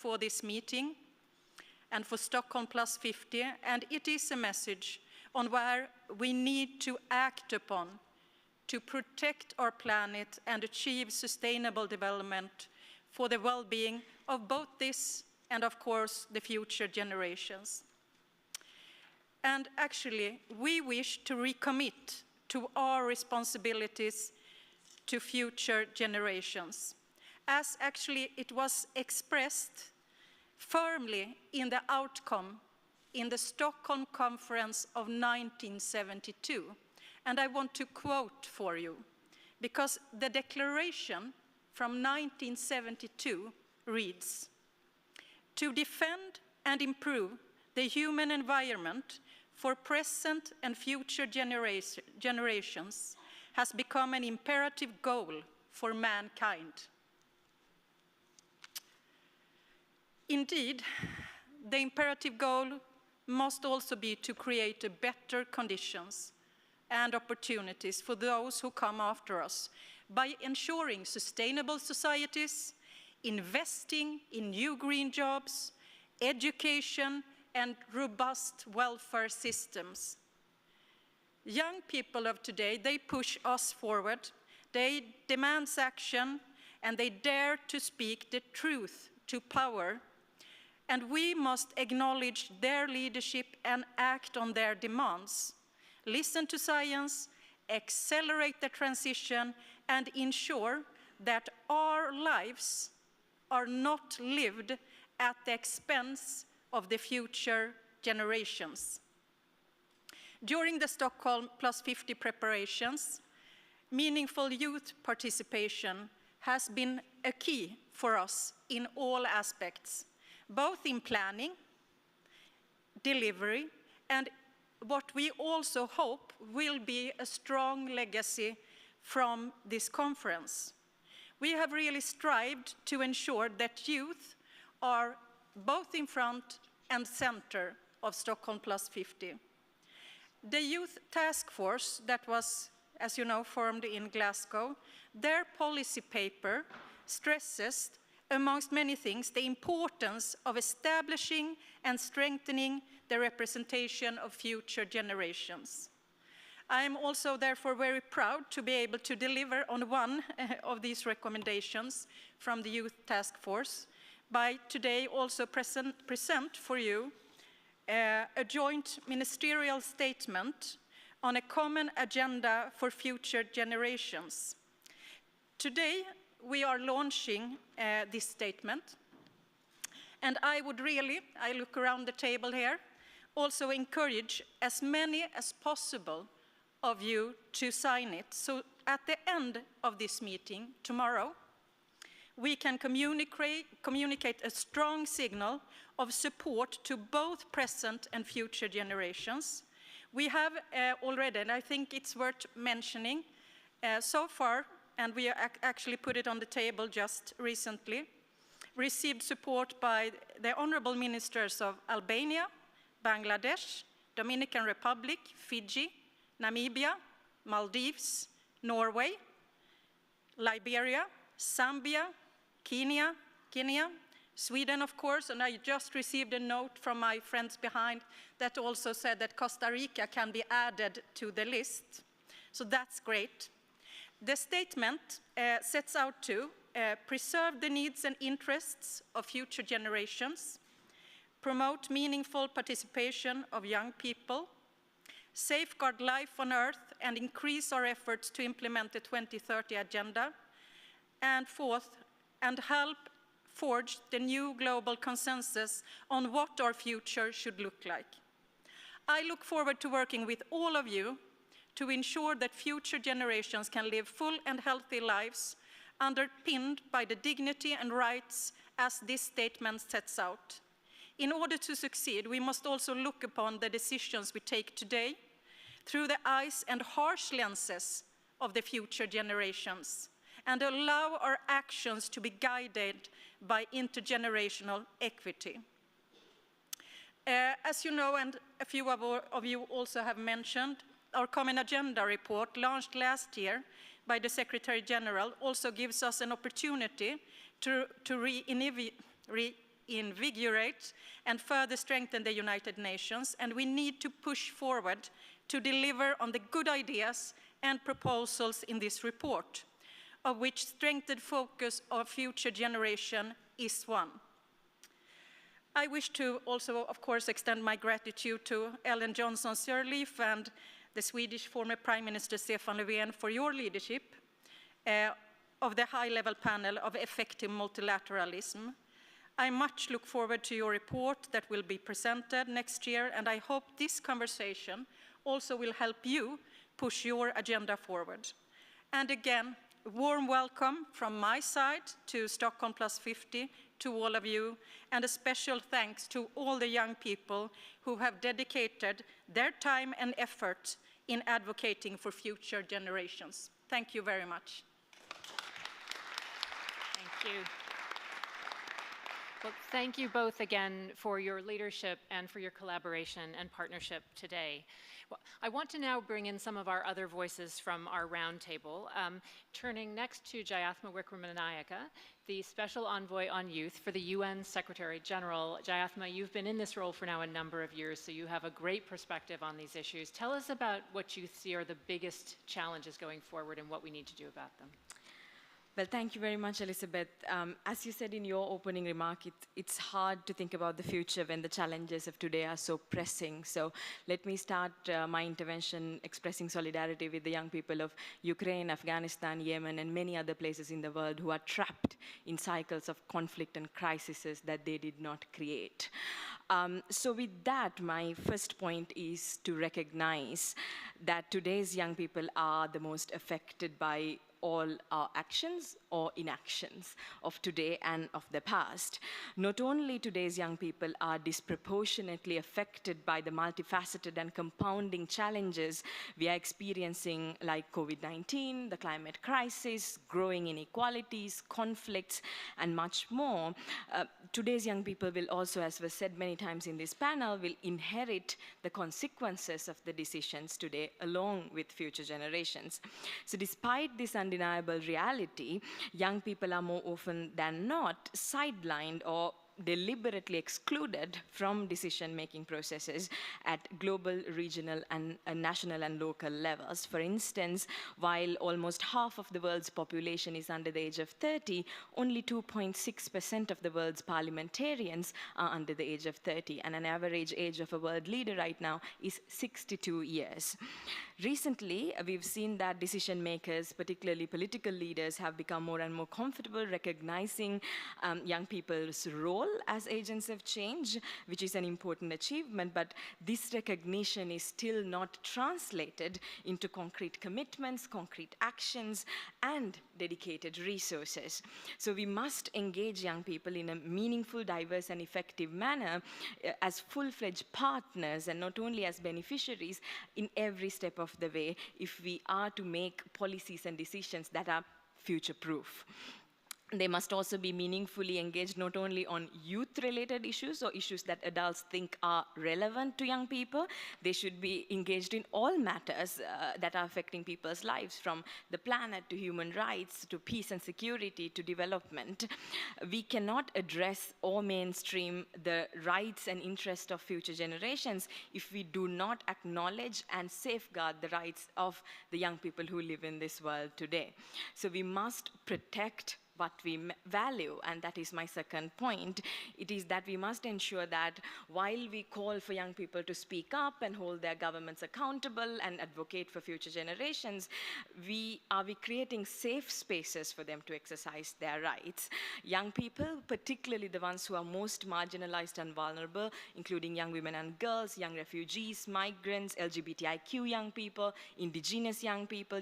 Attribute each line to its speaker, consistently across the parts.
Speaker 1: for this meeting and for Stockholm Plus 50, and it is a message on where we need to act upon to protect our planet and achieve sustainable development for the well-being of both this and, of course, the future generations. And actually, we wish to recommit to our responsibilities to future generations, as actually it was expressed firmly in the outcome in the Stockholm Conference of 1972. And I want to quote for you, because the declaration from 1972 reads, "To defend and improve the human environment for present and future generations has become an imperative goal for mankind." Indeed, the imperative goal must also be to create better conditions and opportunities for those who come after us by ensuring sustainable societies, investing in new green jobs, education, and robust welfare systems. Young people of today, they push us forward, they demand action, and they dare to speak the truth to power. And we must acknowledge their leadership and act on their demands. Listen to science, accelerate the transition, and ensure that our lives are not lived at the expense of the future generations. During the Stockholm Plus 50 preparations, meaningful youth participation has been a key for us in all aspects, both in planning, delivery, and what we also hope will be a strong legacy from this conference. We have really strived to ensure that youth are both in front and center of Stockholm Plus 50. The Youth Task Force that was, as you know, formed in Glasgow, their policy paper stresses, amongst many things, the importance of establishing and strengthening the representation of future generations. I am also therefore very proud to be able to deliver on one of these recommendations from the Youth Task Force by today also present for you a joint ministerial statement on a common agenda for future generations. Today, we are launching this statement, and I would really, I look around the table here, also encourage as many as possible of you to sign it. So at the end of this meeting tomorrow, we can communicate a strong signal of support to both present and future generations. We have already, and I think it's worth mentioning, so far, and we actually put it on the table just recently, received support by the honorable ministers of Albania, Bangladesh, Dominican Republic, Fiji, Namibia, Maldives, Norway, Liberia, Zambia, Kenya, Sweden, of course, and I just received a note from my friends behind that also said that Costa Rica can be added to the list. So that's great. The statement sets out to preserve the needs and interests of future generations, promote meaningful participation of young people, safeguard life on Earth and increase our efforts to implement the 2030 agenda, and fourth, and help forge the new global consensus on what our future should look like. I look forward to working with all of you to ensure that future generations can live full and healthy lives underpinned by the dignity and rights as this statement sets out. In order to succeed, we must also look upon the decisions we take today through the eyes and harsh lenses of the future generations and allow our actions to be guided by intergenerational equity. As you know, and a few of you also have mentioned, our Common Agenda report, launched last year by the Secretary General, also gives us an opportunity to invigorate and further strengthen the United Nations, and we need to push forward to deliver on the good ideas and proposals in this report, of which strengthened focus of future generation is one. I wish to also, of course, extend my gratitude to Ellen Johnson-Sirleaf and the Swedish former Prime Minister Stefan Löfven for your leadership of the high-level panel of effective multilateralism. I much look forward to your report that will be presented next year, and I hope this conversation also will help you push your agenda forward. And again, a warm welcome from my side to Stockholm Plus 50, to all of you, and a special thanks to all the young people who have dedicated their time and effort in advocating for future generations. Thank you very much.
Speaker 2: Thank you. Well, thank you both again for your leadership and for your collaboration and partnership today. Well, I want to now bring in some of our other voices from our roundtable. Turning next to Jayathma Wickramanayake, the Special Envoy on Youth for the UN Secretary General. Jayathma, you've been in this role for now a number of years, so you have a great perspective on these issues. Tell us about what you see are the biggest challenges going forward and what we need to do about them.
Speaker 3: Well, thank you very much, Elizabeth. As you said in your opening remark, it's hard to think about the future when the challenges of today are so pressing. So let me start my intervention expressing solidarity with the young people of Ukraine, Afghanistan, Yemen, and many other places in the world who are trapped in cycles of conflict and crises that they did not create. So with that, my first point is to recognize that today's young people are the most affected by all our actions or inactions of today and of the past. Not only today's young people are disproportionately affected by the multifaceted and compounding challenges we are experiencing, like COVID-19, the climate crisis, growing inequalities, conflicts, and much more. Today's young people will also, as was said many times in this panel, will inherit the consequences of the decisions today along with future generations. So despite this undeniable reality, young people are more often than not sidelined or deliberately excluded from decision-making processes at global, regional, and national and local levels. For instance, while almost half of the world's population is under the age of 30, only 2.6% of the world's parliamentarians are under the age of 30, and an average age of a world leader right now is 62 years. Recently, we've seen that decision makers, particularly political leaders, have become more and more comfortable recognizing young people's role as agents of change, which is an important achievement, but this recognition is still not translated into concrete commitments, concrete actions, and dedicated resources. So we must engage young people in a meaningful, diverse, and effective manner as full-fledged partners, and not only as beneficiaries in every step of the way, if we are to make policies and decisions that are future-proof. They must also be meaningfully engaged not only on youth-related issues or issues that adults think are relevant to young people. They should be engaged in all matters that are affecting people's lives, from the planet to human rights to peace and security to development. We cannot address or mainstream the rights and interests of future generations if we do not acknowledge and safeguard the rights of the young people who live in this world today. So we must protect what we value, and that is my second point. It is that we must ensure that while we call for young people to speak up and hold their governments accountable and advocate for future generations, are we creating safe spaces for them to exercise their rights? Young people, particularly the ones who are most marginalized and vulnerable, including young women and girls, young refugees, migrants, LGBTIQ young people, indigenous young people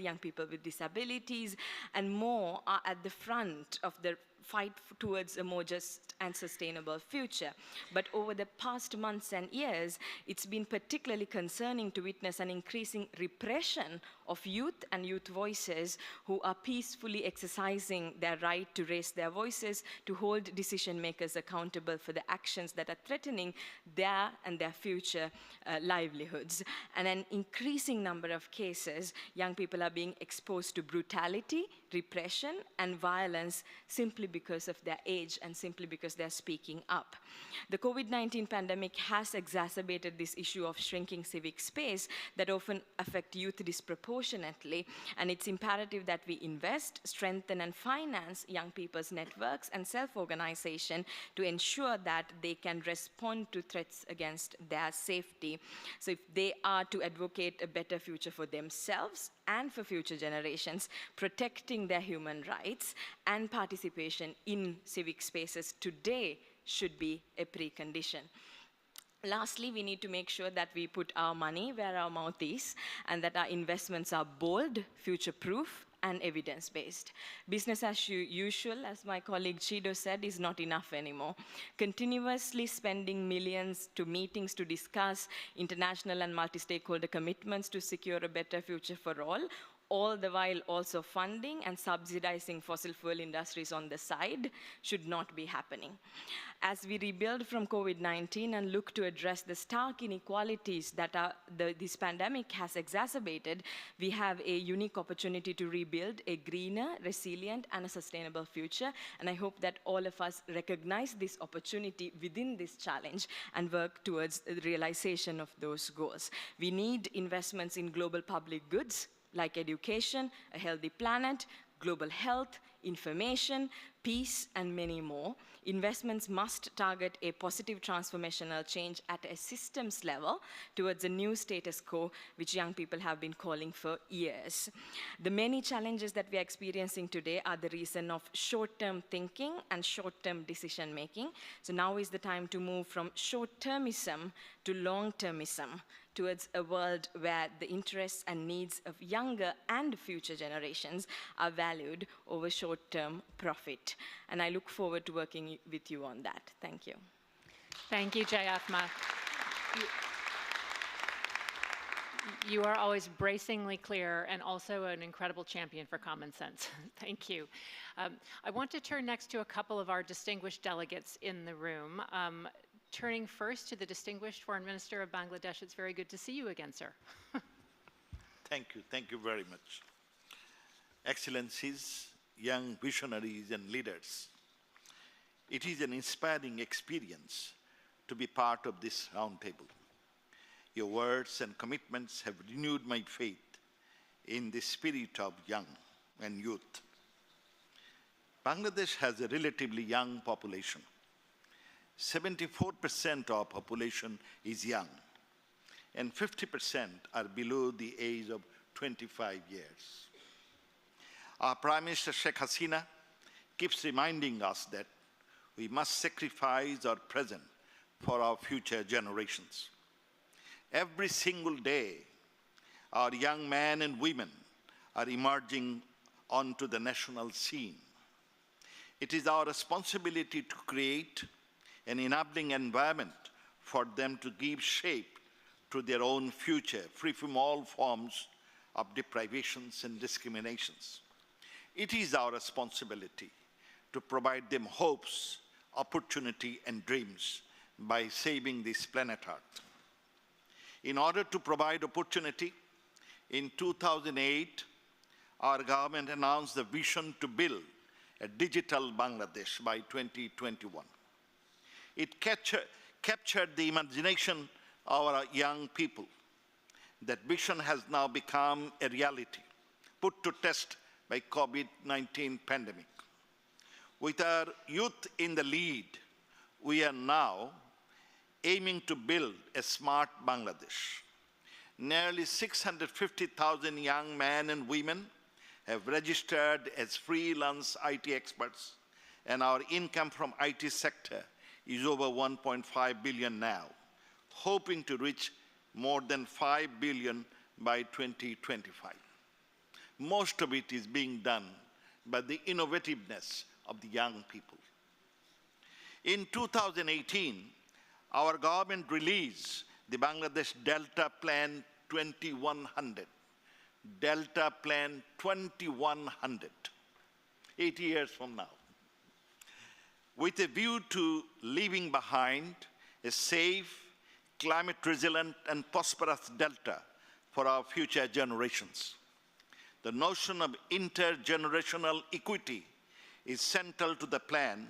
Speaker 3: with disabilities, and more, are at the front of the fight towards a more just and sustainable future. But over the past months and years, it's been particularly concerning to witness an increasing repression of youth and youth voices who are peacefully exercising their right to raise their voices, to hold decision makers accountable for the actions that are threatening their and their future livelihoods. And an increasing number of cases, young people are being exposed to brutality, repression and violence simply because of their age and simply because they're speaking up. The COVID-19 pandemic has exacerbated this issue of shrinking civic space that often affect youth disproportionately, and it's imperative that we invest, strengthen, and finance young people's networks and self-organization to ensure that they can respond to threats against their safety. So if they are to advocate a better future for themselves and for future generations, protecting their human rights and participation in civic spaces today should be a precondition. Lastly, we need to make sure that we put our money where our mouth is and that our investments are bold, future-proof, and evidence-based. Business as usual, as my colleague Chido said, is not enough anymore. Continuously spending millions to meetings to discuss international and multi-stakeholder commitments to secure a better future for all the while also funding and subsidizing fossil fuel industries on the side, should not be happening. As we rebuild from COVID-19 and look to address the stark inequalities that this pandemic has exacerbated, we have a unique opportunity to rebuild a greener, resilient, and a sustainable future. And I hope that all of us recognize this opportunity within this challenge and work towards the realization of those goals. We need investments in global public goods, like education, a healthy planet, global health, information, peace, and many more. Investments must target a positive transformational change at a systems level towards a new status quo, which young people have been calling for years. The many challenges that we are experiencing today are the reason of short-term thinking and short-term decision-making. So now is the time to move from short-termism to long-termism, towards a world where the interests and needs of younger and future generations are valued over short-term profit. And I look forward to working with you on that. Thank you.
Speaker 2: Thank you, Jayatma. You are always bracingly clear and also an incredible champion for common sense. Thank you. I want to turn next to a couple of our distinguished delegates in the room. Turning first to the distinguished Foreign Minister of Bangladesh. It's very good to see you again, sir.
Speaker 4: Thank you very much. Excellencies, young visionaries and leaders, it is an inspiring experience to be part of this roundtable. Your words and commitments have renewed my faith in the spirit of young and youth. Bangladesh has a relatively young population. 74% of population is young, and 50% are below the age of 25 years. Our Prime Minister Sheikh Hasina keeps reminding us that we must sacrifice our present for our future generations. Every single day, our young men and women are emerging onto the national scene. It is our responsibility to create an enabling environment for them to give shape to their own future, free from all forms of deprivations and discriminations. It is our responsibility to provide them hopes, opportunity, and dreams by saving this planet Earth. In order to provide opportunity, in 2008, our government announced the vision to build a digital Bangladesh by 2021. It captured the imagination of our young people. That vision has now become a reality, put to test by COVID-19 pandemic. With our youth in the lead, we are now aiming to build a smart Bangladesh. Nearly 650,000 young men and women have registered as freelance IT experts, and our income from IT sector is over 1.5 billion now, hoping to reach more than 5 billion by 2025. Most of it is being done by the innovativeness of the young people. In 2018, our government released the Bangladesh Delta Plan 2100. Delta Plan 2100, 80 years from now, with a view to leaving behind a safe, climate-resilient, and prosperous delta for our future generations. The the notion of intergenerational equity is central to the plan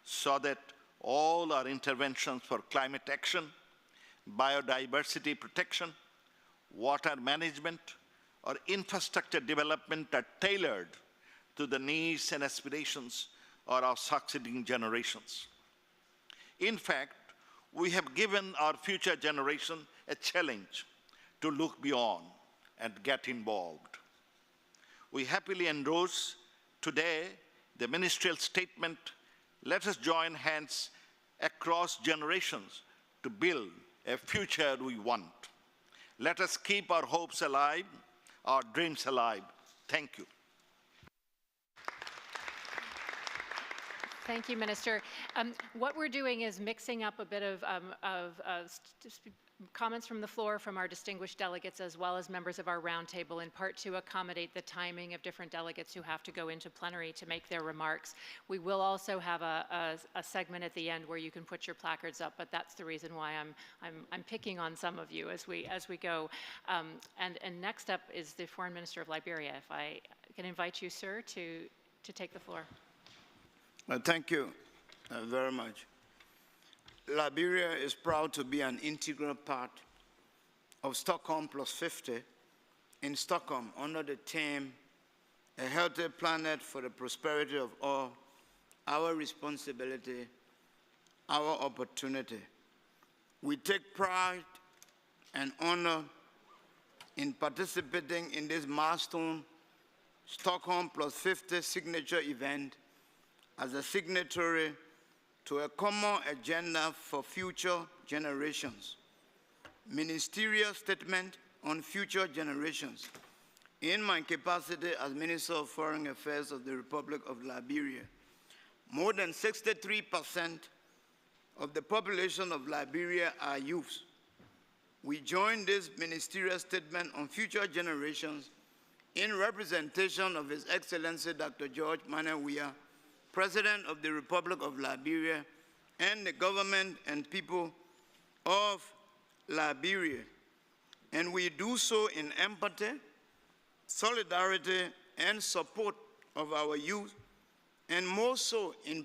Speaker 4: so that all our interventions for climate action, biodiversity protection, water management, or infrastructure development are tailored to the needs and aspirations of our succeeding generations. In fact, we have given our future generation a challenge to look beyond and get involved. We happily endorse today the ministerial statement, "Let us join hands across generations to build a future we want." Let us keep our hopes alive, our dreams alive. Thank you.
Speaker 2: Thank you, Minister. What we're doing is mixing up a bit of comments from the floor from our distinguished delegates as well as members of our roundtable, in part to accommodate the timing of different delegates who have to go into plenary to make their remarks. We will also have a segment at the end where you can put your placards up, but that's the reason why I'm picking on some of you as we go. And next up is the Foreign Minister of Liberia. If I can invite you, sir, to take the floor.
Speaker 5: Thank you very much. Liberia is proud to be an integral part of Stockholm Plus 50 in Stockholm under the theme, "A Healthy Planet for the Prosperity of All, Our Responsibility, Our Opportunity." We take pride and honor in participating in this milestone Stockholm Plus 50 signature event as a signatory to a common agenda for future generations. Ministerial statement on future generations. In my capacity as Minister of Foreign Affairs of the Republic of Liberia, more than 63% of the population of Liberia are youths. We join this ministerial statement on future generations in representation of His Excellency Dr. George Manuel Weah, President of the Republic of Liberia, and the government and people of Liberia. And we do so in empathy, solidarity, and support of our youth, and more so in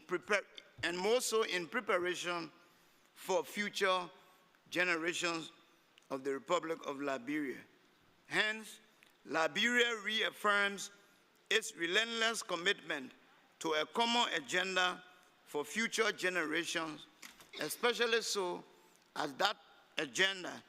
Speaker 5: preparation for future generations of the Republic of Liberia. Hence, Liberia reaffirms its relentless commitment to a common agenda for future generations, especially so as that agenda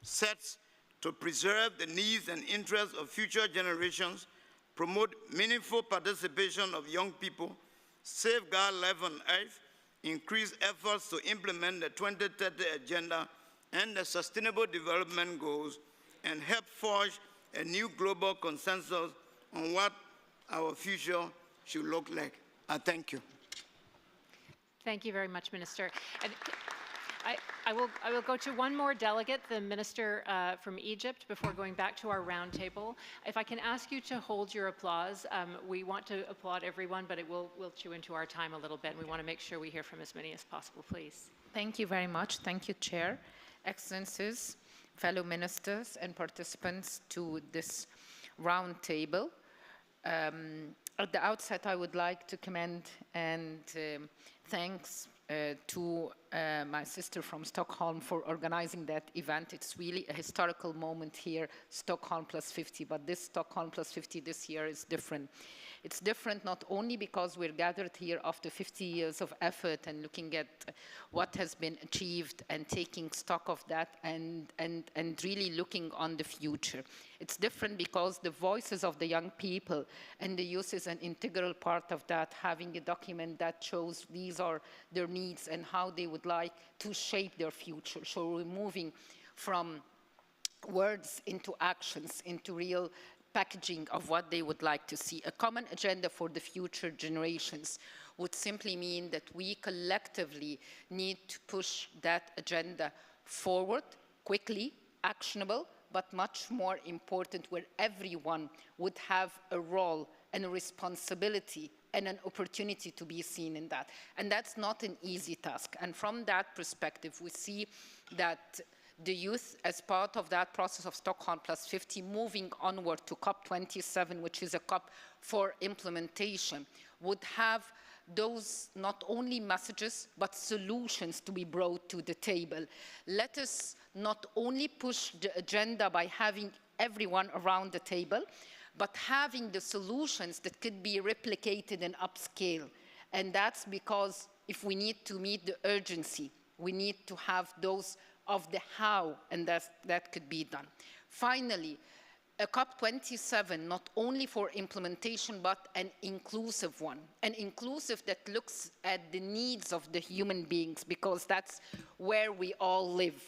Speaker 5: sets to preserve the needs and interests of future generations, promote meaningful participation of young people, safeguard life on earth, increase efforts to implement the 2030 agenda and the Sustainable Development Goals, and help forge a new global consensus on what our future should look like. I thank you.
Speaker 2: Thank you very much, Minister. And I will go to one more delegate, the Minister from Egypt, before going back to our roundtable. If I can ask you to hold your applause. We want to applaud everyone, but we'll chew into our time a little bit, and we want to make sure we hear from as many as possible, please.
Speaker 6: Thank you very much. Thank you, Chair, Excellencies, fellow ministers, and participants to this roundtable. At the outset, I would like to commend and thanks to my sister from Stockholm for organizing that event. It's really a historical moment here, Stockholm Plus 50, but this Stockholm Plus 50 this year is different. It's different not only because we're gathered here after 50 years of effort and looking at what has been achieved and taking stock of that and really looking on the future. It's different because the voices of the young people and the youth is an integral part of that, having a document that shows these are their needs and how they would like to shape their future. So we're moving from words into actions, into real packaging of what they would like to see. A common agenda for the future generations would simply mean that we collectively need to push that agenda forward, quickly, actionable, but much more important, where everyone would have a role and a responsibility and an opportunity to be seen in that. And that's not an easy task. And from that perspective, we see that the youth, as part of that process of Stockholm plus 50, moving onward to COP27, which is a COP for implementation, would have those not only messages, but solutions to be brought to the table. Let us not only push the agenda by having everyone around the table, but having the solutions that could be replicated and upscale. And that's because if we need to meet the urgency, we need to have those of the how, and that could be done. Finally, a COP27, not only for implementation, but an inclusive one. An inclusive that looks at the needs of the human beings, because that's where we all live.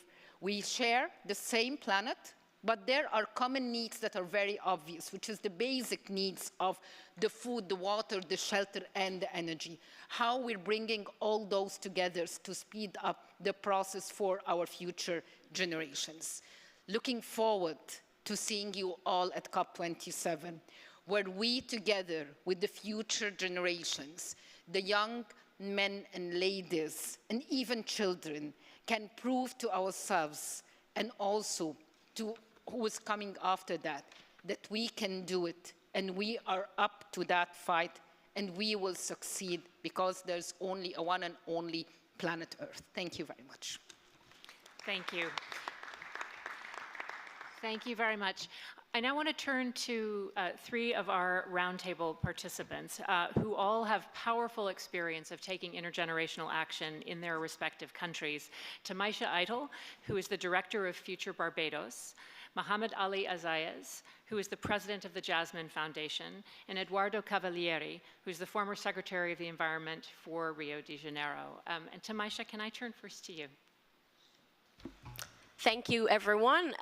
Speaker 6: We share the same planet, but there are common needs that are very obvious, which is the basic needs of the food, the water, the shelter, and the energy. How we're bringing all those together to speed up the process for our future generations. Looking forward to seeing you all at COP27, where we together with the future generations, the young men and ladies, and even children, can prove to ourselves and also to who is coming after that we can do it, and we are up to that fight, and we will succeed, because there's only a one and only planet Earth. Thank you very much.
Speaker 2: Thank you. Thank you very much. I now want to turn to three of our roundtable participants who all have powerful experience of taking intergenerational action in their respective countries. Tamaisha Eitel, who is the director of Future Barbados, Mohammed Ali Azayez, who is the president of the Jasmine Foundation, and Eduardo Cavaliere, who's the former Secretary of the Environment for Rio de Janeiro. And Tamaisha, can I turn first to you?
Speaker 7: Thank you, everyone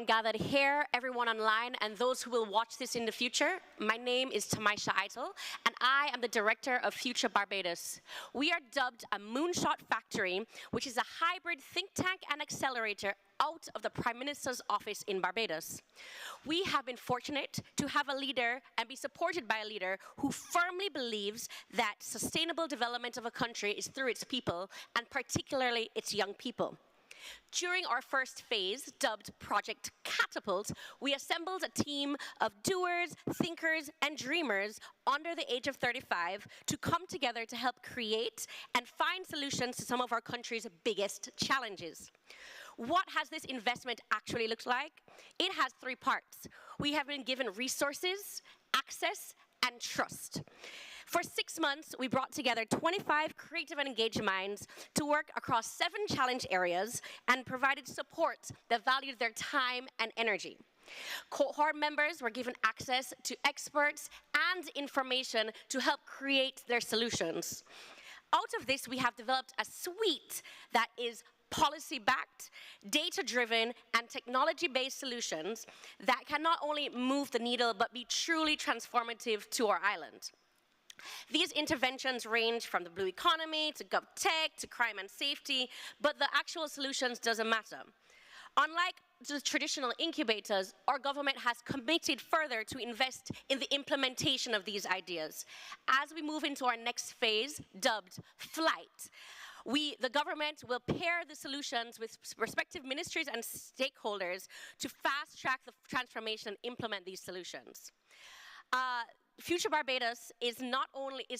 Speaker 7: gathered here, everyone online, and those who will watch this in the future. My name is Tamaisha Eitel, and I am the director of Future Barbados. We are dubbed a moonshot factory, which is a hybrid think tank and accelerator out of the Prime Minister's office in Barbados. We have been fortunate to have a leader and be supported by a leader who firmly believes that sustainable development of a country is through its people, and particularly its young people. During our first phase, dubbed Project Catapult, we assembled a team of doers, thinkers, and dreamers under the age of 35 to come together to help create and find solutions to some of our country's biggest challenges. What has this investment actually looked like? It has three parts. We have been given resources, access, and trust. For 6 months, we brought together 25 creative and engaged minds to work across 7 challenge areas and provided support that valued their time and energy. Cohort members were given access to experts and information to help create their solutions. Out of this, we have developed a suite that is policy-backed, data-driven, and technology-based solutions that can not only move the needle, but be truly transformative to our island. These interventions range from the blue economy to GovTech to crime and safety, but the actual solutions doesn't matter. Unlike the traditional incubators, our government has committed further to invest in the implementation of these ideas. As we move into our next phase, dubbed Flight, the government will pair the solutions with respective ministries and stakeholders to fast-track the transformation and implement these solutions. Future Barbados is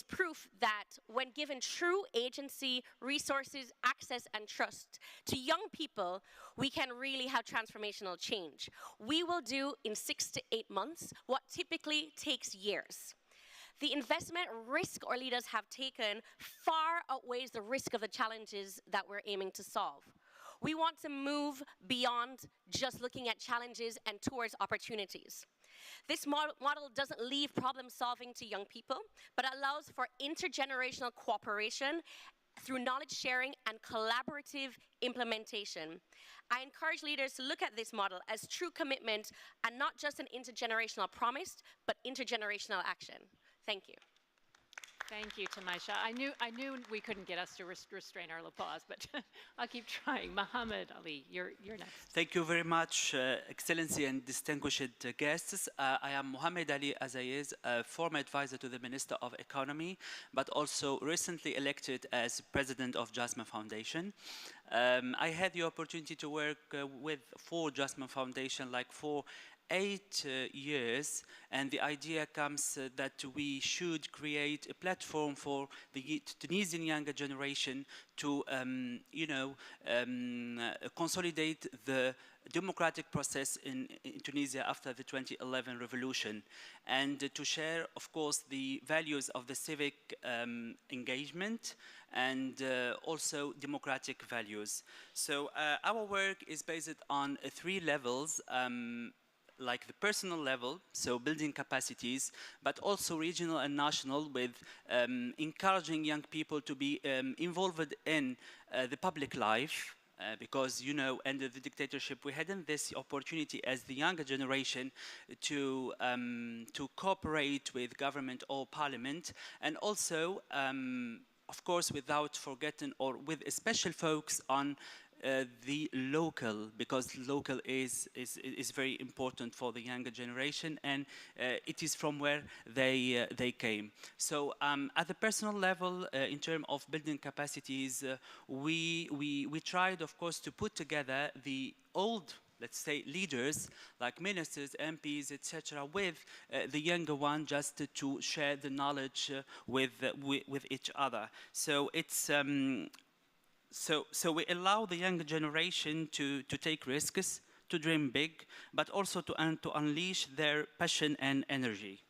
Speaker 7: proof that when given true agency, resources, access, and trust to young people, we can really have transformational change. We will do in 6 to 8 months what typically takes years. The investment risk our leaders have taken far outweighs the risk of the challenges that we're aiming to solve. We want to move beyond just looking at challenges and towards opportunities. This model doesn't leave problem solving to young people, but allows for intergenerational cooperation through knowledge sharing and collaborative implementation. I encourage leaders to look at this model as true commitment and not just an intergenerational promise, but intergenerational action. Thank you.
Speaker 2: Thank you, Tamaisha. I knew we couldn't get us to restrain our applause, but I'll keep trying. Mohammed Ali, you're next.
Speaker 8: Thank you very much, Excellency and distinguished guests. I am Mohammed Ali Azayez, a former advisor to the Minister of Economy, but also recently elected as President of Jasmine Foundation. I had the opportunity to work for Jasmine Foundation for 8 years, and the idea comes that we should create a platform for the Tunisian younger generation to, consolidate the democratic process in Tunisia after the 2011 revolution, and to share, of course, the values of the civic engagement and also democratic values. So our work is based on 3 levels. Like the personal level, so building capacities, but also regional and national, with encouraging young people to be involved in the public life, because, under the dictatorship, we hadn't this opportunity as the younger generation to cooperate with government or parliament, and also, of course, without forgetting or with a special focus on the local, because local is very important for the younger generation, and it is from where they came. So at the personal level, in terms of building capacities, we tried, of course, to put together the old, let's say, leaders like ministers, MPs, etc., with the younger one, just to share the knowledge with each other. So it's So we allow the younger generation to take risks, to dream big, but also to unleash their passion and energy.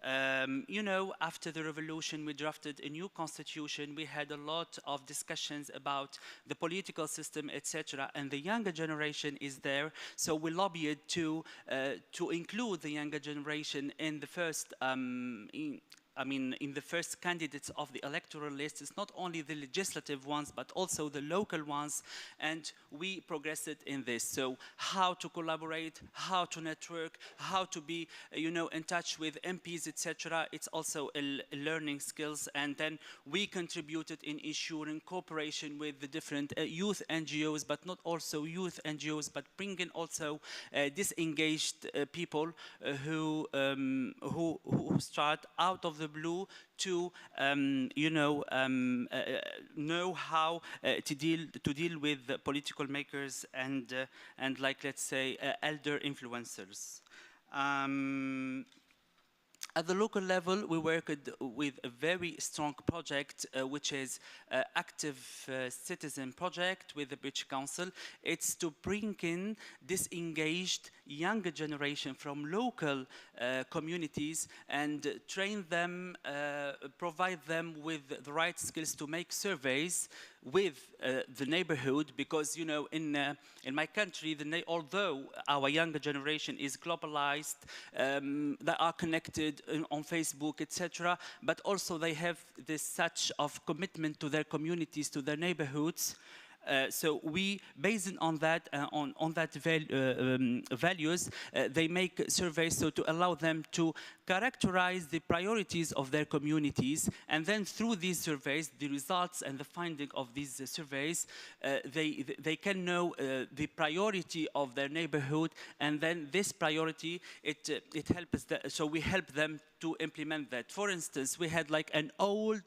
Speaker 8: After the revolution, we drafted a new constitution. We had a lot of discussions about the political system, etc. And the younger generation is there. So we lobbied to include the younger generation in the first in the first candidates of the electoral list. It's not only the legislative ones, but also the local ones, and we progressed in this. So how to collaborate, how to network, how to be, in touch with MPs, etc. It's also a learning skills, and then we contributed in ensuring cooperation with the different youth NGOs, but not also youth NGOs, but bringing also disengaged people who start out of the blue to know how to deal with political makers and like, let's say, elder influencers. At the local level, we worked with a very strong project, which is Active Citizen Project with the British Council. It's to bring in disengaged younger generation from local communities and train them, provide them with the right skills to make surveys with the neighborhood, because in my country, although our younger generation is globalized, they are connected on Facebook, etc., but also they have this such of commitment to their communities, to their neighborhoods. So we, based on that, values, they make surveys so to allow them to characterize the priorities of their communities, and then through these surveys, the results and the finding of these surveys, they can know the priority of their neighborhood, and then this priority, it helps so we help them to implement that. For instance, we had like an old,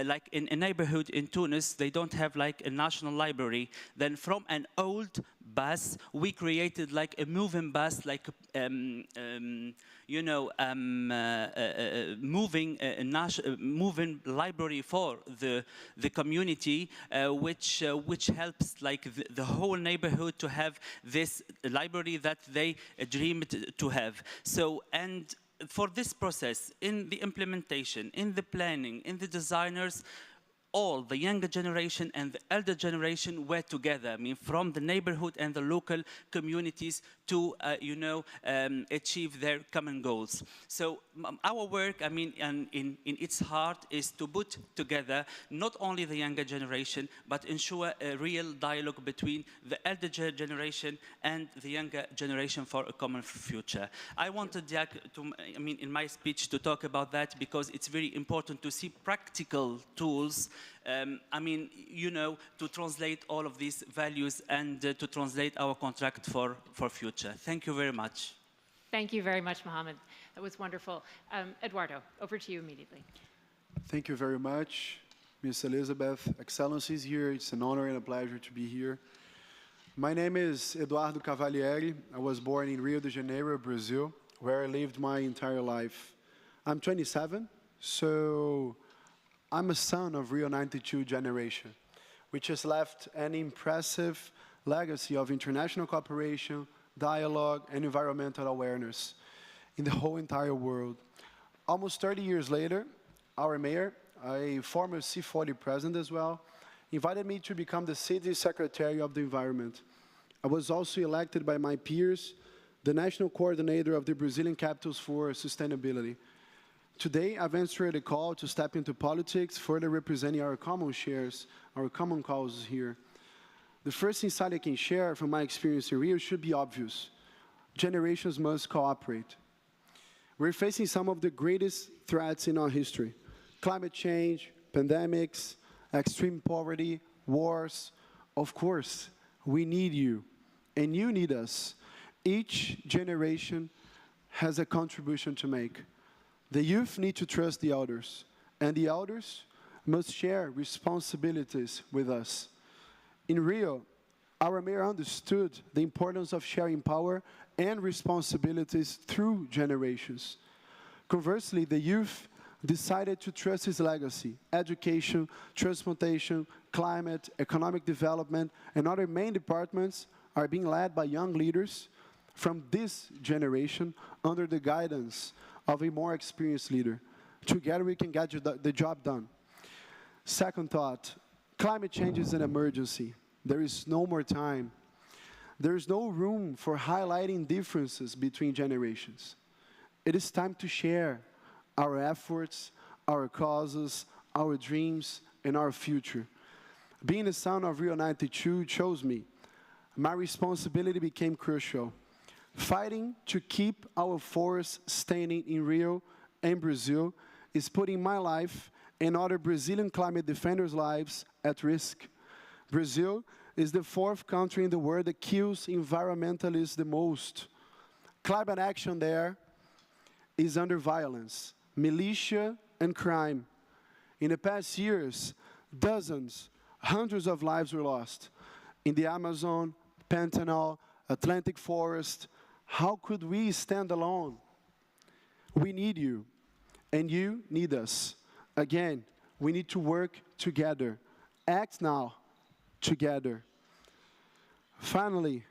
Speaker 8: like in a neighborhood in Tunis, they don't have like a national library. Then from an old bus, we created like a moving bus, like moving library for the community, which helps like the whole neighborhood to have this library that they dreamed to have. So, and for this process, in the implementation, in the planning, in the designers, all the younger generation and the elder generation were together. I mean, from the neighborhood and the local communities to, achieve their common goals. So our work, I mean, in its heart is to put together not only the younger generation, but ensure a real dialogue between the elder generation and the younger generation for a common future. I wanted, Jack, in my speech to talk about that because it's very important to see practical tools to translate all of these values and to translate our contract for future. Thank you very much.
Speaker 2: Thank you very much, Mohammed. That was wonderful. Eduardo, over to you immediately.
Speaker 9: Thank you very much, Ms. Elizabeth. Excellencies here, it's an honor and a pleasure to be here. My name is Eduardo Cavaliere. I was born in Rio de Janeiro, Brazil, where I lived my entire life. I'm 27, so I'm a son of Rio 92 generation, which has left an impressive legacy of international cooperation, dialogue, and environmental awareness in the whole entire world. Almost 30 years later, our mayor, a former C40 president as well, invited me to become the city secretary of the environment. I was also elected by my peers, the national coordinator of the Brazilian Capitals for Sustainability. Today, I've answered a call to step into politics, further representing our common shares, our common causes here. The first insight I can share from my experience in Rio should be obvious. Generations must cooperate. We're facing some of the greatest threats in our history. Climate change, pandemics, extreme poverty, wars. Of course, we need you, and you need us. Each generation has a contribution to make. The youth need to trust the elders, and the elders must share responsibilities with us. In Rio, our mayor understood the importance of sharing power and responsibilities through generations. Conversely, the youth decided to trust his legacy. Education, transportation, climate, economic development, and other main departments are being led by young leaders from this generation under the guidance of a more experienced leader. Together we can get the job done. Second thought, climate change is an emergency. There is no more time. There is no room for highlighting differences between generations. It is time to share our efforts, our causes, our dreams, and our future. Being a son of Rio 92 chose me. My responsibility became crucial. Fighting to keep our forests standing in Rio and Brazil is putting my life and other Brazilian climate defenders' lives at risk. Brazil is the 4th country in the world that kills environmentalists the most. Climate action there is under violence, militia, and crime. In the past years, dozens, hundreds of lives were lost. In the Amazon, Pantanal, Atlantic forest. How could we stand alone? We need you, and you need us. Again, we need to work together. Act now, together. Finally,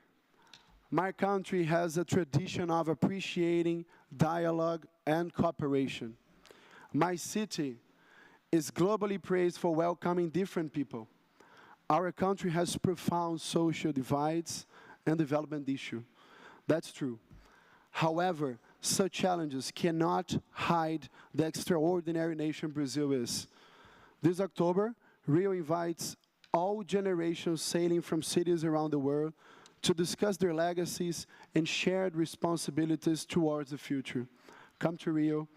Speaker 9: my country has a tradition of appreciating dialogue and cooperation. My city is globally praised for welcoming different people. Our country has profound social divides and development issues. That's true. However, such challenges cannot hide the extraordinary nation Brazil is. This October, Rio invites all generations sailing from cities around the world to discuss their legacies and shared responsibilities towards the future. Come to Rio,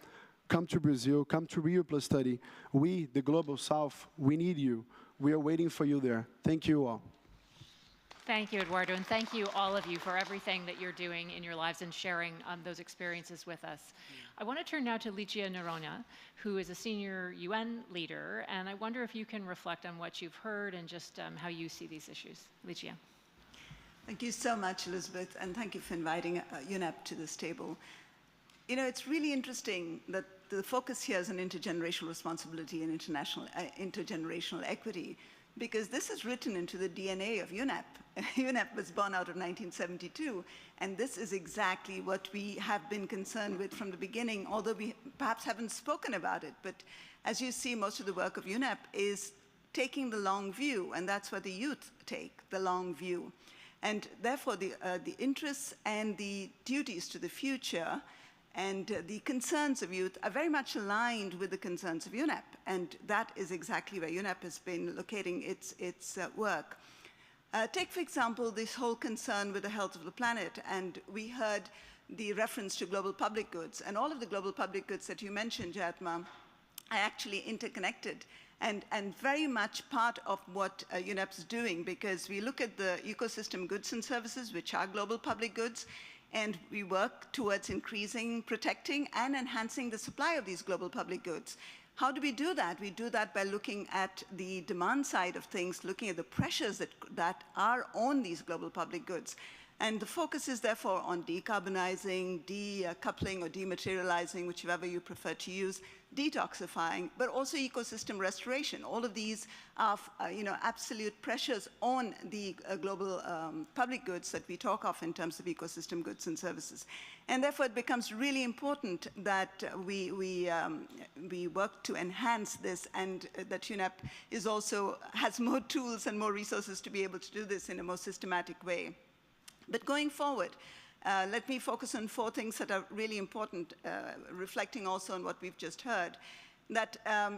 Speaker 9: come to Brazil, come to Rio Plus Study. We, the Global South, we need you. We are waiting for you there. Thank you all.
Speaker 2: Thank you, Eduardo, and thank you, all of you, for everything that you're doing in your lives and sharing those experiences with us. I want to turn now to Lycia Nerona, who is a senior UN leader, and I wonder if you can reflect on what you've heard and just how you see these issues. Lycia.
Speaker 10: Thank you so much, Elizabeth, and thank you for inviting UNEP to this table. You know, it's really interesting that the focus here is on intergenerational responsibility and intergenerational equity, because this is written into the DNA of UNEP. UNEP was born out of 1972, and this is exactly what we have been concerned with from the beginning, although we perhaps haven't spoken about it. But as you see, most of the work of UNEP is taking the long view, and that's what the youth take, the long view. And therefore, the interests and the duties to the future and the concerns of youth are very much aligned with the concerns of UNEP, and that is exactly where UNEP has been locating its work. Take, for example, this whole concern with the health of the planet, and we heard the reference to global public goods, and all of the global public goods that you mentioned, Jatma, are actually interconnected and very much part of what UNEP's doing, because we look at the ecosystem goods and services, which are global public goods, and we work towards increasing, protecting, and enhancing the supply of these global public goods. How do we do that? We do that by looking at the demand side of things, looking at the pressures that are on these global public goods. And the focus is therefore on decarbonizing, decoupling or dematerializing, whichever you prefer to use, detoxifying, but also ecosystem restoration. All of these are absolute pressures on the global public goods that we talk of in terms of ecosystem goods and services. And therefore it becomes really important that we work to enhance this, and that UNEP has more tools and more resources to be able to do this in a more systematic way. But going forward, let me focus on 4 things that are really important, reflecting also on what we've just heard. That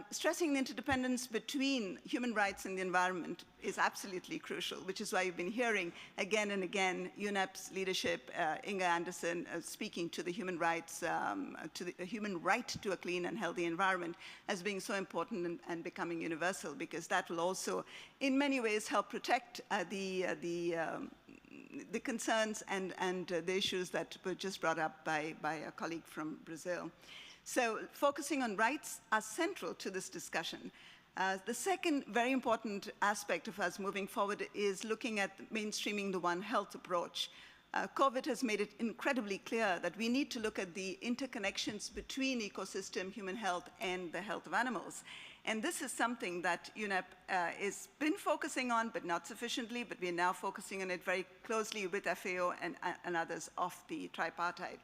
Speaker 10: stressing the interdependence between human rights and the environment is absolutely crucial, which is why you've been hearing again and again UNEP's leadership, Inga Anderson, speaking to the human rights, to the human right to a clean and healthy environment as being so important and becoming universal, because that will also in many ways help protect the concerns and the issues that were just brought up by a colleague from Brazil. So focusing on rights are central to this discussion. The second very important aspect of us moving forward is looking at mainstreaming the One Health approach. COVID has made it incredibly clear that we need to look at the interconnections between ecosystem, human health, and the health of animals. And this is something that UNEP has been focusing on, but not sufficiently, but we're now focusing on it very closely with FAO and others of the tripartite.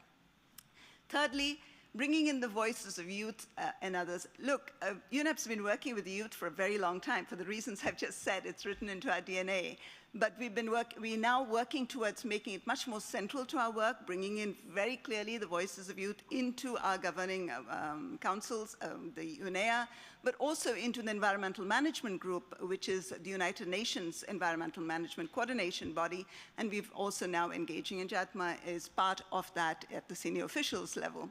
Speaker 10: Thirdly, bringing in the voices of youth and others. Look, UNEP's been working with the youth for a very long time. For the reasons I've just said, it's written into our DNA. But we're now working towards making it much more central to our work, bringing in very clearly the voices of youth into our governing councils, the UNEA, but also into the Environmental Management Group, which is the United Nations Environmental Management Coordination Body, and we've also now engaging, and Jatma is part of that at the senior officials level.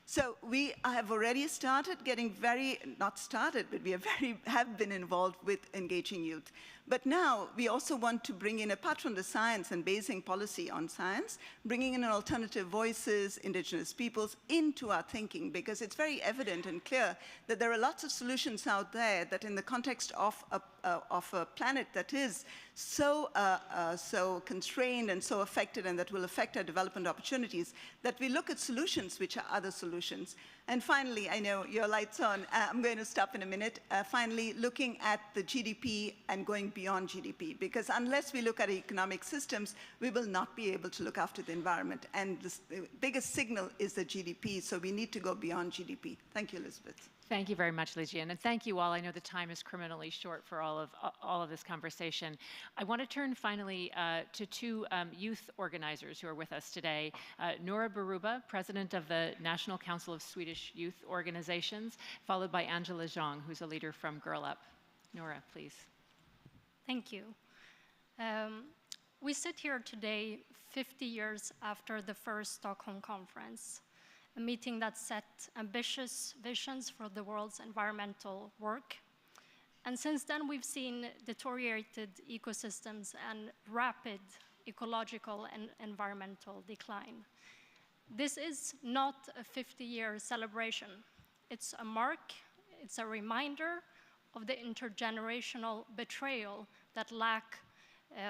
Speaker 10: So we have already started getting not started, but we have been involved with engaging youth. But now we also want to bring in, apart from the science and basing policy on science, bringing in alternative voices, indigenous peoples, into our thinking, because it's very evident and clear that there are lots of solutions out there that in the context of a planet that is so constrained and so affected, and that will affect our development opportunities, that we look at solutions which are other solutions. And finally, I know your light's on, I'm going to stop in a minute. Finally, looking at the GDP and going beyond GDP, because unless we look at economic systems, we will not be able to look after the environment. And the biggest signal is the GDP, so we need to go beyond GDP. Thank you, Elizabeth.
Speaker 2: Thank you very much, Lycia, and thank you all. I know the time is criminally short for all of this conversation. I want to turn finally to 2 youth organizers who are with us today. Nora Beruba, president of the National Council of Swedish Youth Organizations, followed by Angela Zhang, who's a leader from Girl Up. Nora, please.
Speaker 11: Thank you. We sit here today 50 years after the first Stockholm Conference, a meeting that set ambitious visions for the world's environmental work. And since then, we've seen deteriorated ecosystems and rapid ecological and environmental decline. This is not a 50-year celebration. It's a mark, it's a reminder of the intergenerational betrayal that lack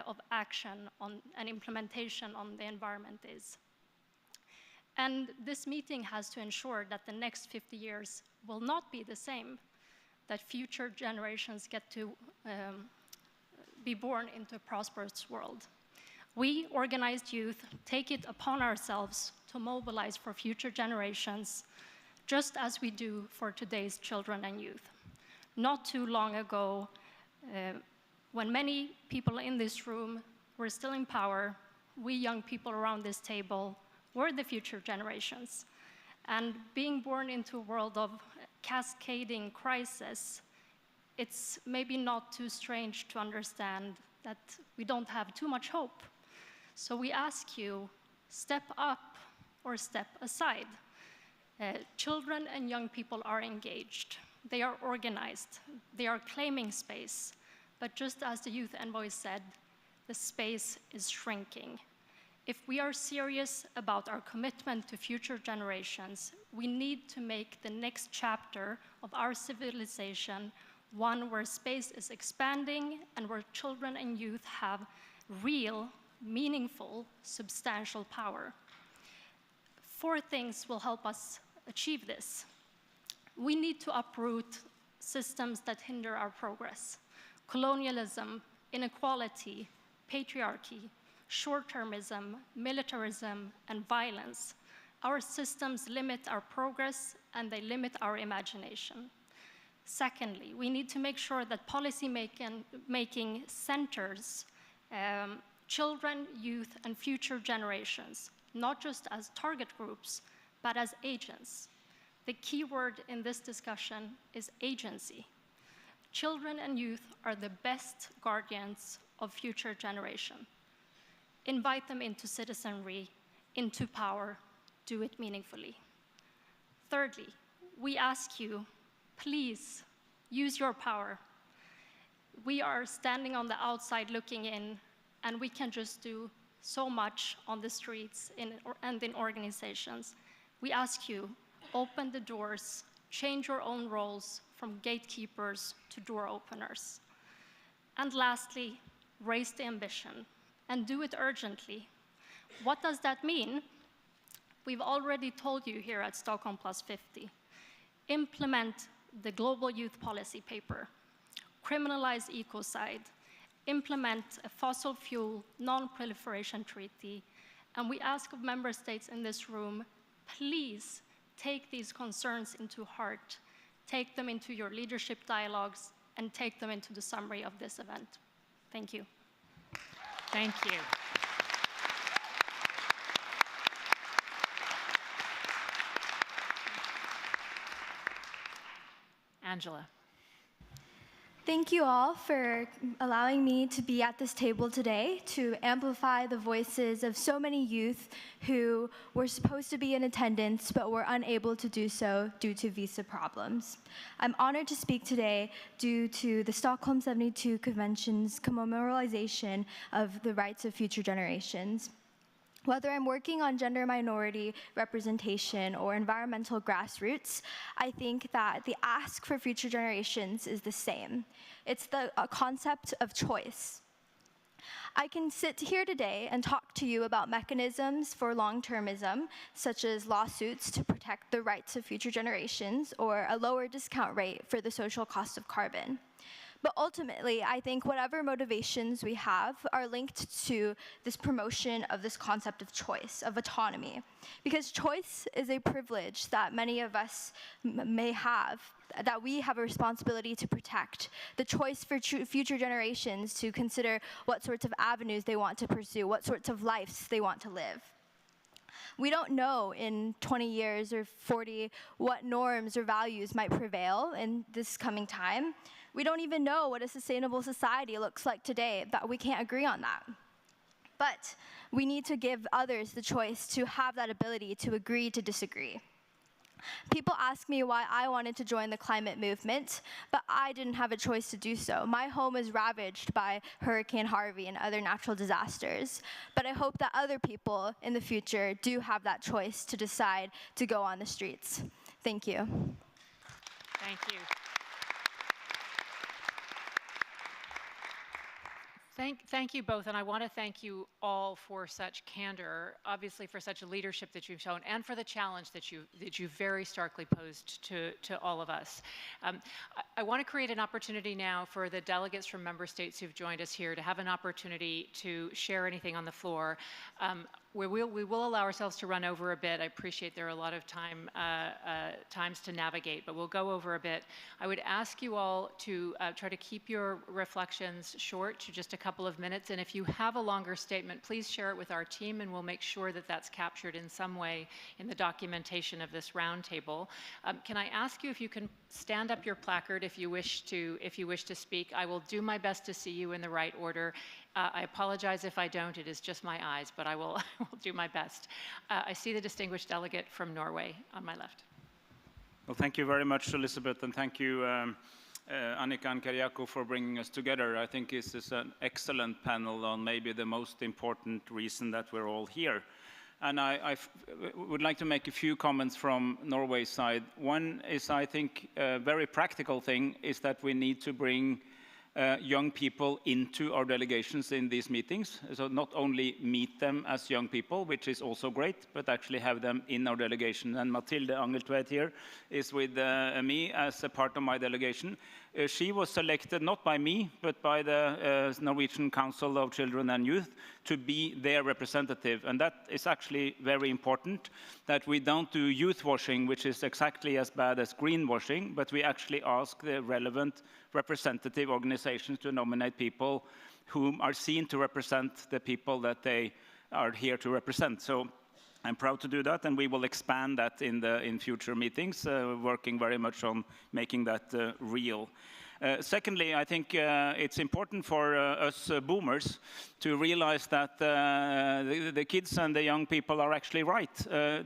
Speaker 11: of action on and implementation on the environment is. And this meeting has to ensure that the next 50 years will not be the same, that future generations get to be born into a prosperous world. We, organized youth, take it upon ourselves to mobilize for future generations, just as we do for today's children and youth. Not too long ago, when many people in this room were still in power, we young people around this table were the future generations. And being born into a world of cascading crisis, it's maybe not too strange to understand that we don't have too much hope. So we ask you, step up or step aside. Children and young people are engaged. They are organized. They are claiming space. But just as the youth envoy said, the space is shrinking. If we are serious about our commitment to future generations, we need to make the next chapter of our civilization one where space is expanding and where children and youth have real, meaningful, substantial power. 4 things will help us achieve this. We need to uproot systems that hinder our progress. Colonialism, inequality, patriarchy, short-termism, militarism, and violence. Our systems limit our progress and they limit our imagination. Secondly, we need to make sure that policy making centers children, youth, and future generations, not just as target groups, but as agents. The key word in this discussion is agency. Children and youth are the best guardians of future generation. Invite them into citizenry, into power, do it meaningfully. Thirdly, we ask you, please use your power. We are standing on the outside looking in, and we can just do so much on the streets and in organizations. We ask you, open the doors, change your own roles from gatekeepers to door openers. And lastly, raise the ambition and do it urgently. What does that mean? We've already told you here at Stockholm Plus 50. Implement the Global Youth Policy Paper, criminalize ecocide, implement a fossil fuel non-proliferation treaty, and we ask of member states in this room, please take these concerns into heart, take them into your leadership dialogues, and take them into the summary of this event. Thank you.
Speaker 2: Thank you. Angela.
Speaker 12: Thank you all for allowing me to be at this table today to amplify the voices of so many youth who were supposed to be in attendance but were unable to do so due to visa problems. I'm honored to speak today due to the Stockholm 72 Convention's memorialization of the rights of future generations. Whether I'm working on gender minority representation or environmental grassroots, I think that the ask for future generations is the same. It's the concept of choice. I can sit here today and talk to you about mechanisms for long-termism, such as lawsuits to protect the rights of future generations or a lower discount rate for the social cost of carbon. But ultimately, I think whatever motivations we have are linked to this promotion of this concept of choice, of autonomy. Because choice is a privilege that many of us may have, that we have a responsibility to protect. The choice for future generations to consider what sorts of avenues they want to pursue, what sorts of lives they want to live. We don't know in 20 years or 40 what norms or values might prevail in this coming time. We don't even know what a sustainable society looks like today, but we can't agree on that. But we need to give others the choice to have that ability to agree to disagree. People ask me why I wanted to join the climate movement, but I didn't have a choice to do so. My home is ravaged by Hurricane Harvey and other natural disasters, but I hope that other people in the future do have that choice to decide to go on the streets. Thank you.
Speaker 2: Thank you. Thank you both, and I want to thank you all for such candor, obviously for such a leadership that you've shown, and for the challenge that you very starkly posed to all of us. I want to create an opportunity now for the delegates from member states who've joined us here to have an opportunity to share anything on the floor. We will allow ourselves to run over a bit. I appreciate there are a lot of times to navigate, but we'll go over a bit. I would ask you all to try to keep your reflections short to just a couple of minutes, and if you have a longer statement, please share it with our team, and we'll make sure that that's captured in some way in the documentation of this roundtable. Can I ask you if you can stand up your placard if you wish to speak? I will do my best to see you in the right order. I apologize if I don't, it is just my eyes, but I will do my best. I see the distinguished delegate from Norway on my left.
Speaker 13: Well, thank you very much, Elizabeth, and thank you, Annika and Kyriako, for bringing us together. I think this is an excellent panel on maybe the most important reason that we're all here. And I would like to make a few comments from Norway's side. One is, I think, a very practical thing is that we need to bring young people into our delegations in these meetings. So not only meet them as young people, which is also great, but actually have them in our delegation. And Mathilde Angeltveit here is with me as a part of my delegation. She was selected not by me, but by the Norwegian Council of Children and Youth to be their representative. And that is actually very important, that we don't do youth washing, which is exactly as bad as greenwashing, but we actually ask the relevant representative organizations to nominate people whom are seen to represent the people that they are here to represent. So I'm proud to do that, and we will expand that in future meetings, working very much on making that real. Secondly, I think it's important for us boomers to realize that the kids and the young people are actually right.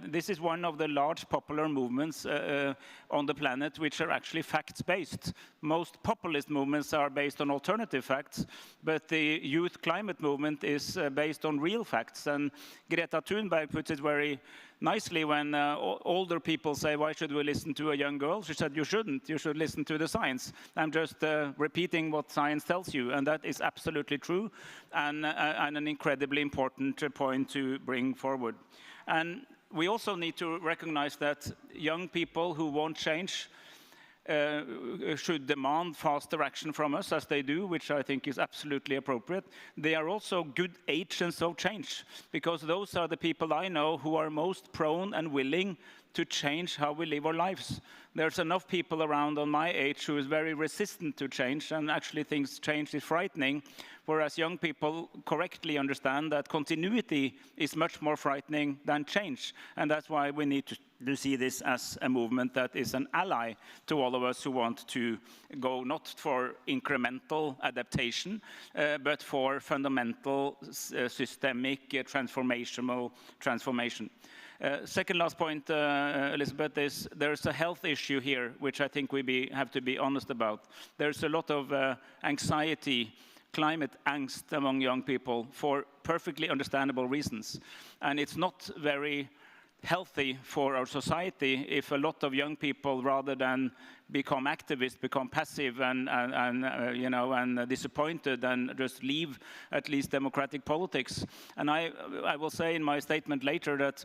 Speaker 13: This is one of the large popular movements on the planet which are actually facts-based. Most populist movements are based on alternative facts, but the youth climate movement is based on real facts. And Greta Thunberg puts it very nicely when older people say, why should we listen to a young girl? She said, you shouldn't. You should listen to the science. I'm just repeating what science tells you, and that is absolutely true and an incredibly important point to bring forward. And we also need to recognize that young people who want change should demand faster action from us, as they do, which I think is absolutely appropriate. They are also good agents of change, because those are the people I know who are most prone and willing to change how we live our lives. There's enough people around on my age who is very resistant to change and actually thinks change is frightening, whereas young people correctly understand that continuity is much more frightening than change. And that's why we need to see this as a movement that is an ally to all of us who want to go not for incremental adaptation, but for fundamental, systemic, transformational transformation. Second last point, Elizabeth, is there's a health issue here, which I think we have to be honest about. There's a lot of anxiety, climate angst among young people for perfectly understandable reasons. And it's not very healthy for our society if a lot of young people, rather than become activists, become passive and disappointed and just leave at least democratic politics. And I will say in my statement later that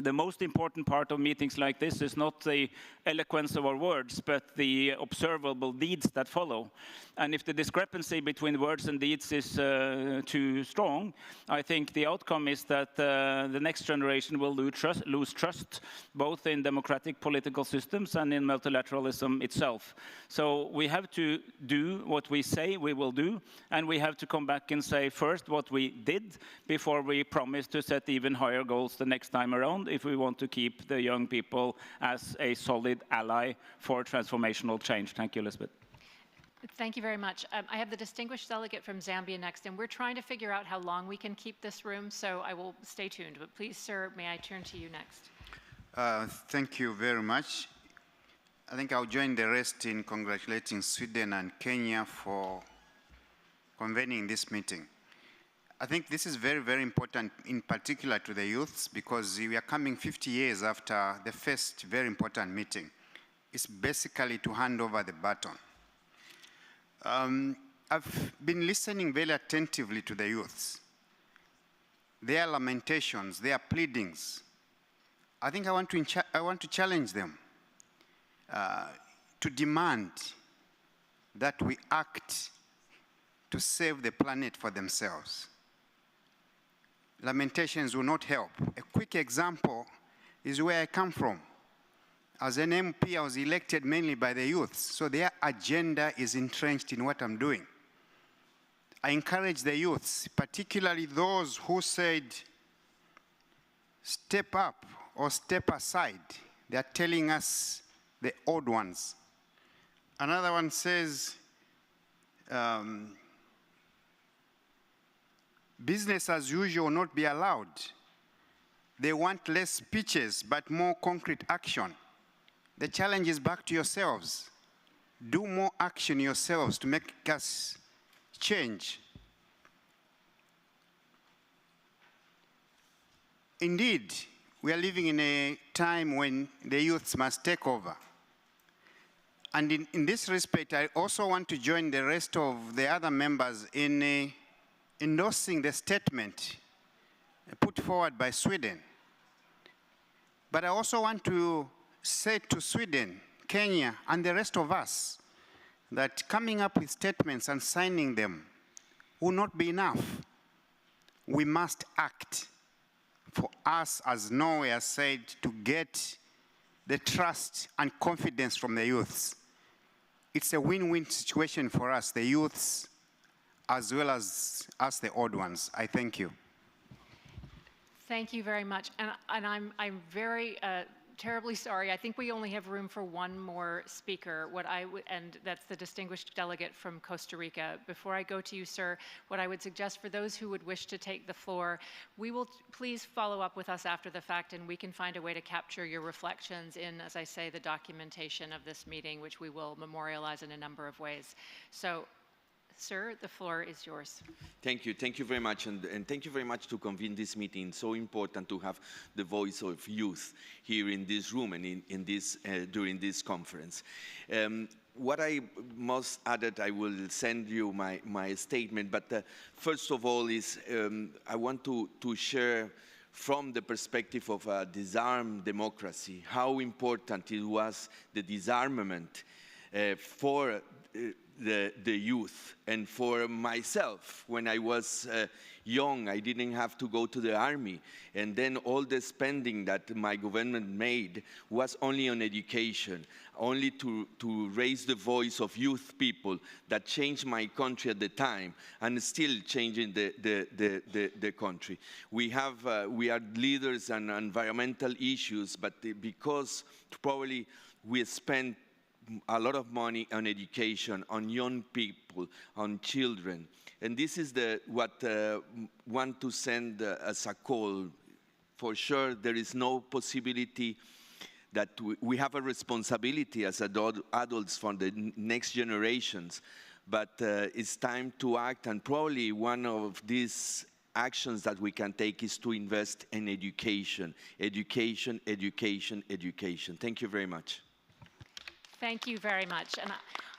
Speaker 13: the most important part of meetings like this is not the eloquence of our words, but the observable deeds that follow. And if the discrepancy between words and deeds is too strong, I think the outcome is that the next generation will lose trust, both in democratic political systems and in multilateralism itself. So we have to do what we say we will do, and we have to come back and say first what we did before we promise to set even higher goals the next time around, if we want to keep the young people as a solid ally for transformational change. Thank you, Elizabeth.
Speaker 2: Thank you very much. I have the distinguished delegate from Zambia next, and we're trying to figure out how long we can keep this room, so I will stay tuned. But please, sir, may I turn to you next?
Speaker 14: Thank you very much. I think I'll join the rest in congratulating Sweden and Kenya for convening this meeting. I think this is very, very important, in particular to the youths, because we are coming 50 years after the first very important meeting. It's basically to hand over the baton. I've been listening very attentively to the youths, their lamentations, their pleadings. I think I want to challenge them to demand that we act to save the planet for themselves. Lamentations will not help. A quick example is where I come from. As an MP, I was elected mainly by the youths, so their agenda is entrenched in what I'm doing. I encourage the youths, particularly those who said, step up or step aside. They are telling us, the old ones. Another one says, business as usual will not be allowed. They want less speeches, but more concrete action. The challenge is back to yourselves. Do more action yourselves to make us change. Indeed, we are living in a time when the youths must take over. And in this respect, I also want to join the rest of the other members in endorsing the statement put forward by Sweden. But I also want to say to Sweden, Kenya, and the rest of us that coming up with statements and signing them will not be enough. We must act for us, as Nora has said, to get the trust and confidence from the youths. It's a win-win situation for us, the youths, as well as us, the old ones. I thank you.
Speaker 2: Thank you very much. And I'm very terribly sorry. I think we only have room for one more speaker, and that's the distinguished delegate from Costa Rica. Before I go to you, sir, what I would suggest for those who would wish to take the floor, we will please follow up with us after the fact, and we can find a way to capture your reflections in, as I say, the documentation of this meeting, which we will memorialize in a number of ways. So, sir, the floor is yours.
Speaker 15: Thank you very much, and thank you very much to convene this meeting. So important to have the voice of youth here in this room and in this during this conference. What I must add, I will send you my statement, but first of all is I want to share from the perspective of a disarmed democracy how important it was the disarmament for the youth and for myself. When I was young, I didn't have to go to the army, and then all the spending that my government made was only on education, only to raise the voice of youth people that changed my country at the time and still changing the country. We are leaders on environmental issues, but because probably we spend a lot of money on education, on young people, on children. And this is what I want to send as a call. For sure, there is no possibility that we have a responsibility as adults for the next generations, but it's time to act, and probably one of these actions that we can take is to invest in education. Education, education, education. Thank you very much.
Speaker 2: Thank you very much. And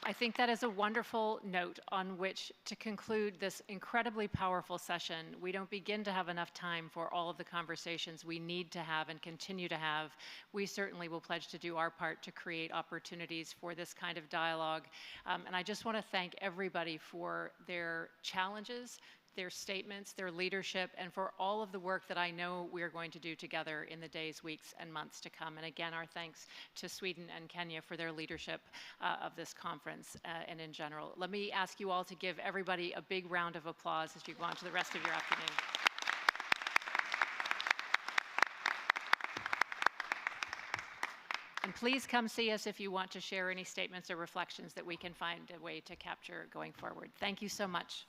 Speaker 2: I think that is a wonderful note on which to conclude this incredibly powerful session. We don't begin to have enough time for all of the conversations we need to have and continue to have. We certainly will pledge to do our part to create opportunities for this kind of dialogue. And I just want to thank everybody for their challenges, their statements, their leadership, and for all of the work that I know we are going to do together in the days, weeks, and months to come. And again, our thanks to Sweden and Kenya for their leadership of this conference and in general. Let me ask you all to give everybody a big round of applause as you go on to the rest of your afternoon. And please come see us if you want to share any statements or reflections that we can find a way to capture going forward. Thank you so much.